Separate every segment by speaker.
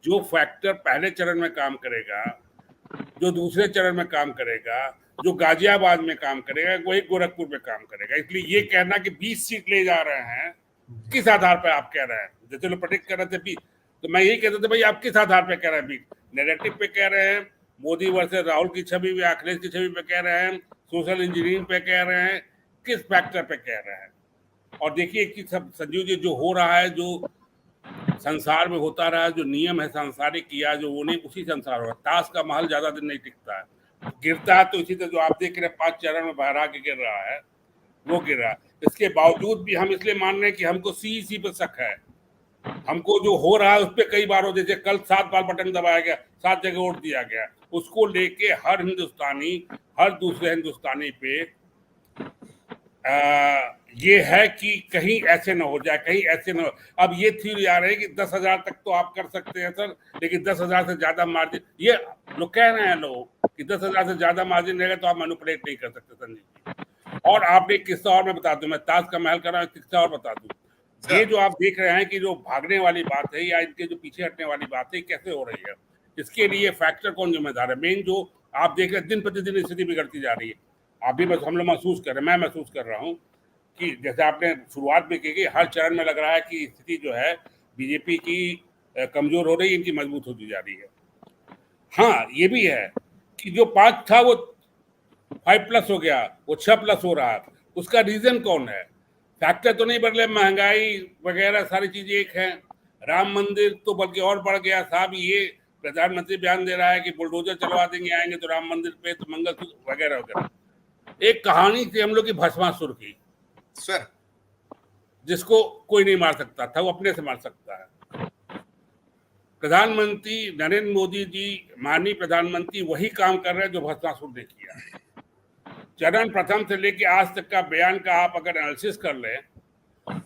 Speaker 1: जो फैक्टर पहले चरण में काम करेगा, जो दूसरे चरण में काम करेगा, जो गाजियाबाद में काम करेगा, वही गोरखपुर में काम करेगा। इसलिए ये कहना कि 20 सीट ले जा रहे हैं, किस आधार पर आप कह रहे हैं? जैसे लोग प्रेडिक्ट कर रहे थे 20, तो मैं यही कहता था भाई आप किस आधार पे कह रहे हैं 20? नैरेटिव पे कह रहे हैं, मोदी वर्सेस राहुल की छवि में, अखिलेश की छवि पे कह रहे हैं, सोशल इंजीनियरिंग पे कह रहे हैं, किस फैक्टर पे कह रहे हैं? और देखिए कि सब संजीव जी, जो हो रहा है, जो संसार में होता रहा, जो नियम है सांसारिक किया, जो वो नहीं उसी संसार हो रहा है। ताश का महल ज्यादा दिन नहीं टिकता है, गिरता है तो इसी तरह जो आप देख रहे हैं 5 चरण में बहरा के गिर रहा है, वो गिर रहा है। इसके बावजूद भी हम इसलिए मान रहे हैं कि हमको सी पर शक है, हमको जो हो रहा है उस पर कई बार हो, जैसे कल 7 बार बटन दबाया गया, 7 जगह वोट दिया गया, उसको लेके हर हिंदुस्तानी, हर दूसरे हिंदुस्तानी पे ये है कि कहीं ऐसे ना हो जाए, कहीं ऐसे ना हो। अब ये थ्योरी आ रही है कि 10,000 तक तो आप कर सकते हैं सर, लेकिन 10,000 से ज्यादा मार्जिन, ये लोग कह रहे हैं लोग कि 10,000 से ज्यादा मार्जिन रहेगा तो आप मैनिपुलेट नहीं कर सकते संजीव जी। और आपने एक किस्सा और मैं बता दूं, मैं ताज का महल कर रहा हूँ, किस्सा और बता दूं। ये जो आप देख रहे हैं कि जो भागने वाली बात है या इनके जो पीछे हटने वाली बात है, कैसे हो रही है, इसके लिए फैक्टर कौन जिम्मेदार है? मेन जो आप देख रहे हैं दिन प्रतिदिन स्थिति बिगड़ती जा रही है, आप भी हम लोग महसूस कर रहे हैं, मैं महसूस कर रहा हूँ कि जैसे आपने शुरुआत में की कि हर चरण में लग रहा है कि स्थिति जो है बीजेपी की कमजोर हो रही है, इनकी मजबूत होती जा रही है। हाँ, ये भी है कि जो 5 था वो 5+ हो गया, वो 6+ हो रहा है, उसका रीजन कौन है? फैक्टर तो नहीं बदले, महंगाई वगैरह सारी चीजें एक है। राम मंदिर तो बल्कि और बढ़ गया साहब, ये प्रधानमंत्री बयान दे रहा है कि बुलडोजर चलवा देंगे, आएंगे तो राम मंदिर पे तो मंगलसूत्र वगैरह वगैरह। एक कहानी थी हम लोग की भस्मासुर की
Speaker 2: सर,
Speaker 1: जिसको कोई नहीं मार सकता था, वो अपने से मार सकता है। प्रधानमंत्री नरेंद्र मोदी जी, माननीय प्रधानमंत्री, वही काम कर रहे हैं जो भस्मासुर ने किया। चरण प्रथम से लेके आज तक का बयान का आप अगर एनालिसिस कर लें,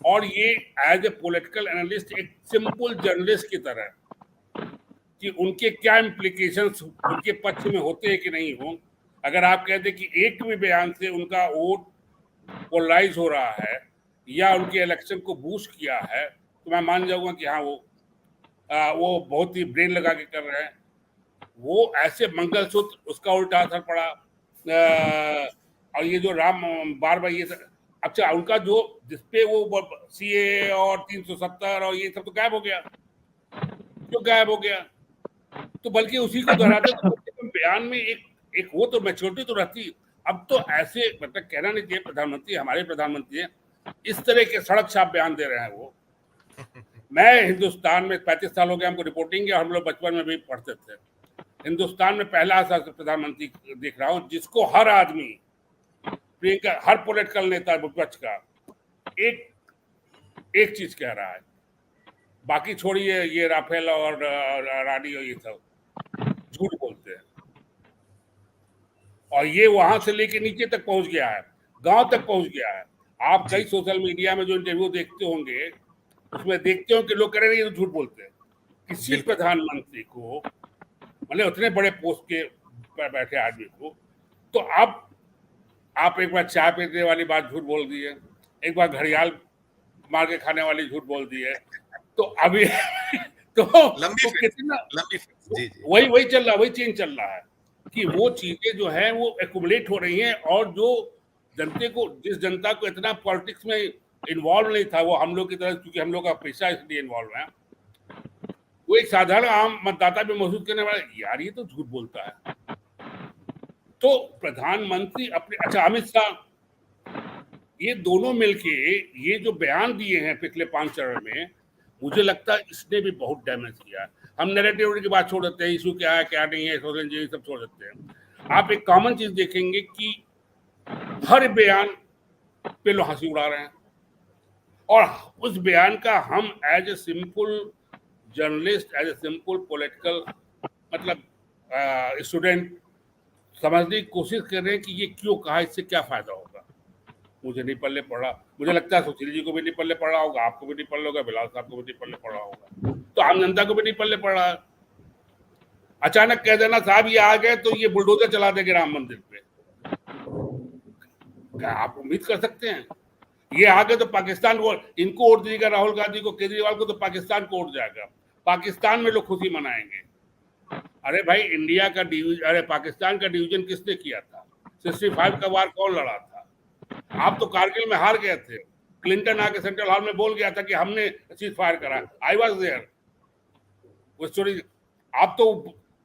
Speaker 1: और ये एज ए पॉलिटिकल एनालिस्ट, एक सिंपल जर्नलिस्ट की तरह, कि उनके क्या इम्प्लीकेशंस उनके पक्ष में होते हैं कि नहीं हो। अगर आप कहते कि एक भी बयान से उनका वोट पोलराइज हो रहा है या उनके इलेक्शन को बूस्ट किया है, तो मैं मान जाऊंगा कि हाँ वो बहुत ही ब्रेन लगा के कर रहे हैं। वो ऐसे मंगलसूत्र, उसका उल्टा असर पड़ा। और ये जो राम बार बार ये अच्छा, उनका जो जिसपे वो सीए और 370 और ये सब तो गायब हो गया, क्यों गायब हो गया? तो बल्कि उसी को दोहराते तो बयान में एक वो तो मैच्योरिटी तो रहती। अब तो ऐसे मतलब कहना नहीं चाहिए, प्रधानमंत्री हमारे प्रधानमंत्री हैं, इस तरह के सड़क छाप बयान दे रहे हैं वो। मैं हिंदुस्तान में 35 साल हो गए हमको रिपोर्टिंग, हम लोग बचपन में भी पढ़ते थे। हिंदुस्तान में पहला ऐसा प्रधानमंत्री देख रहा हूं जिसको हर आदमी, प्रियंका, हर पॉलिटिकल नेता विपक्ष का एक चीज कह रहा है, बाकी छोड़िए ये राफेल और रानी और ये सब झूठ बोलते हैं। और ये वहां से लेके नीचे तक पहुंच गया है, गांव तक पहुंच गया है। आप कई सोशल मीडिया में जो इंटरव्यू देखते होंगे, उसमें देखते हो कि लोग कह रहे हैं ये तो झूठ बोलते हैं। किसी प्रधानमंत्री को, मतलब उतने बड़े पोस्ट के पर बैठे आदमी को, तो अब आप एक बार चाय पीने वाली बात झूठ बोल दी है, एक बार घड़ियाल मार के खाने वाली झूठ बोल दी है, तो अभी तो कितना वही चल रहा, वही चेंज चल रहा है कि वो चीजें जो है वो एक्युमुलेट हो रही हैं। और जो जनता को, जिस जनता को इतना पॉलिटिक्स में इन्वॉल्व नहीं था, वो हम लोग की तरह, क्योंकि हम लोग का पैसा इसलिए इन्वॉल्व है, वो एक साधारण आम मतदाता भी महसूस करने वाला, यार ये तो झूठ बोलता है। तो प्रधानमंत्री अपने, अच्छा अमित शाह, ये दोनों मिलके ये जो बयान दिए हैं पिछले 5 चरण में, मुझे लगता है इसने भी बहुत डैमेज किया है। हम नैरेटिव की बात छोड़ देते हैं, इशू क्या है क्या नहीं है, सोशल इंजीनियरिंग सब छोड़ देते हैं। आप एक कॉमन चीज देखेंगे कि हर बयान पे लोग हंसी उड़ा रहे हैं, और उस बयान का हम as a simple journalist, as a simple political मतलब स्टूडेंट समझने की कोशिश कर रहे हैं कि ये क्यों कहा, इससे क्या फायदा होगा। मुझे नहीं पल्ले पड़ा, मुझे लगता है सुशील जी को भी नहीं पल्ले पड़ा होगा, आपको भी नहीं पल्ले होगा, बिलाल साहब को भी नहीं पल्ले पड़ा होगा, तो आम जनता को भी नहीं पल्ले पड़ा। अचानक कह देना साहब ये आ गए तो ये बुलडोजर चला देंगे राम मंदिर पे, क्या आप उम्मीद कर सकते हैं? ये आ गए तो पाकिस्तान को, इनको वोट दीजिएगा, राहुल गांधी को, केजरीवाल को, तो पाकिस्तान को वोट जाएगा। पाकिस्तान में लोग खुशी मनाएंगे। अरे भाई इंडिया का डिवीजन, अरे पाकिस्तान का डिवीजन किसने किया था? 65 का वार कौन लड़ा था? आप तो कारगिल में हार गए थे। क्लिंटन आके सेंट्रल हॉल में बोल गया था कि हमने सीज फायर करा, आई वॉज देयर। वो स्टोरी आप तो,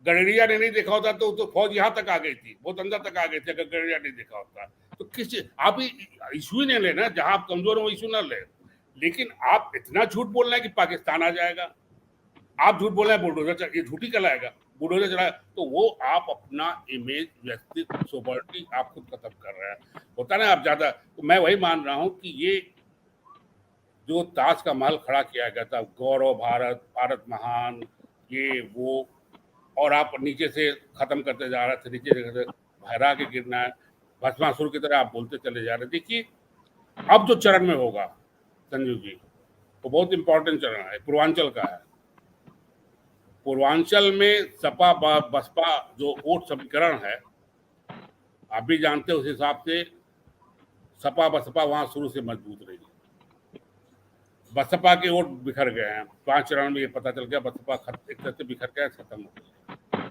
Speaker 1: गडरिया ने नहीं देखा होता तो फौज यहां तक आ गई थी, बहुत अंदर तक आ गई थी अगर गडरिया नहीं देखा होता तो। किस आप इशू ही नहीं लेना, जहां आप कमजोर हो इशू ना ले। लेकिन आप इतना झूठ बोल रहे हैं कि पाकिस्तान आ जाएगा, आप झूठ बोल रहे हैं बुलडोजर, ये झूठी कहलाएगा बुलडोजर चलाएगा, तो वो आप अपना इमेज, व्यक्तित्व, सोबर्टी आप खुद खत्म कर रहे हैं। होता ना आप ज्यादा, तो मैं वही मान रहा हूं कि ये जो ताज का महल खड़ा किया गया था, गौरव भारत, भारत महान, ये वो, और आप नीचे से खत्म करते जा रहे थे, नीचे से भरा के गिरना है, भस्मासुर की तरह आप बोलते चले जा रहे। देखिए अब जो चरण में होगा संजीव जी, वो बहुत इंपॉर्टेंट चरण है, पूर्वांचल का है। पूर्वांचल में सपा बसपा जो वोट समीकरण है, आप भी जानते हो, उस हिसाब से सपा बसपा वहां शुरू से मजबूत रही। बसपा के वोट बिखर गए हैं 5 चरण में, ये पता चल गया बसपा एक तरह से बिखर गया, खत्म हो गया।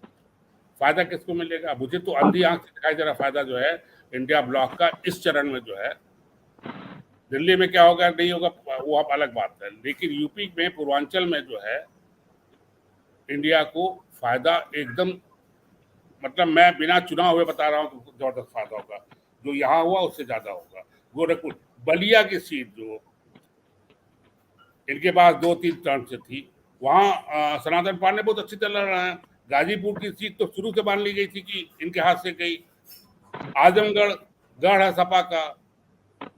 Speaker 1: फायदा किसको मिलेगा? मुझे तो अंधी आंख से दिखाई दे रहा फायदा जो है इंडिया ब्लॉक का इस चरण में जो है। दिल्ली में क्या होगा नहीं होगा वो आप अलग बात है, लेकिन यूपी में पूर्वांचल में जो है इंडिया को फायदा एकदम, मतलब मैं बिना चुनाव हुए बता रहा हूँ तो जबरदस्त फायदा होगा। जो यहाँ हुआ उससे ज्यादा होगा। गोरखपुर, बलिया की सीट जो इनके पास 2-3 टर्म से थी, वहां सनातन पांडे बहुत अच्छी तरह लड़ रहे हैं। गाजीपुर की सीट तो शुरू से मान ली गई थी कि इनके हाथ से गई। आजमगढ़ गढ़ है सपा का,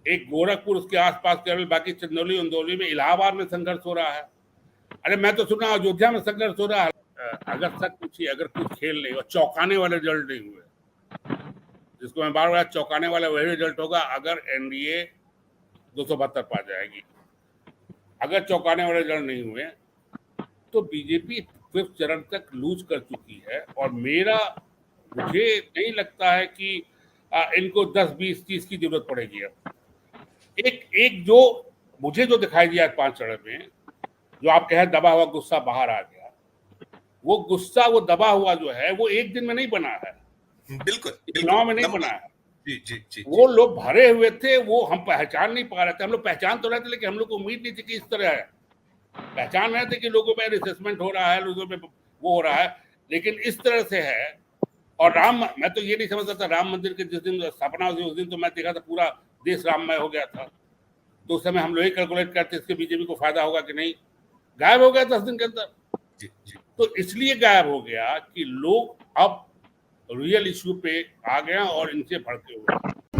Speaker 1: एक गोरखपुर उसके आसपास केवल, बाकी चंदौली उंदौली में, इलाहाबाद में संघर्ष हो रहा है। अरे मैं तो सुना अयोध्या में संघर्ष हो रहा है। अगर सच पूछिए, अगर कुछ खेल नहीं और चौंकाने वाले रिजल्ट नहीं हुए, जिसको मैं बार बार, चौंकाने वाला वही रिजल्ट होगा अगर एनडीए 272 पा जाएगी। अगर चौंकाने वाले रिजल्ट नहीं हुए तो बीजेपी 5th चरण तक लूज कर चुकी है। और मुझे नहीं लगता है कि इनको 10, 20, 30 की जरूरत पड़ेगी। अब एक जो मुझे जो दिखाई दिया 5 चरण में, जो आप कहे दबा हुआ गुस्सा बाहर आ गया, वो गुस्सा, वो दबा हुआ जो है वो एक दिन में नहीं बना है,
Speaker 2: बिल्कुल
Speaker 1: चुनाव में नहीं बना है।
Speaker 2: जी जी जी,
Speaker 1: वो लोग भरे हुए थे, वो हम पहचान नहीं पा रहे थे। हम लोग पहचान तो रहे थे, लेकिन हम लोग को उम्मीद नहीं थी कि इस तरह है। पहचान रहे थे कि लोगों में रिसेसमेंट हो रहा है, लोगों में वो हो रहा है, लेकिन इस तरह से है। और मैं तो ये नहीं समझता था, राम मंदिर के जिस दिन स्थापना हुई उस दिन तो मैं देखा था पूरा देश राममय हो गया था। तो उस समय हम लोग ही कैलकुलेट करते इसके बीजेपी को फायदा होगा कि नहीं। गायब हो गया 10 दिन के अंदर। तो इसलिए गायब हो गया कि लोग अब रियल इश्यू पे आ गए और इनसे भड़के हुए।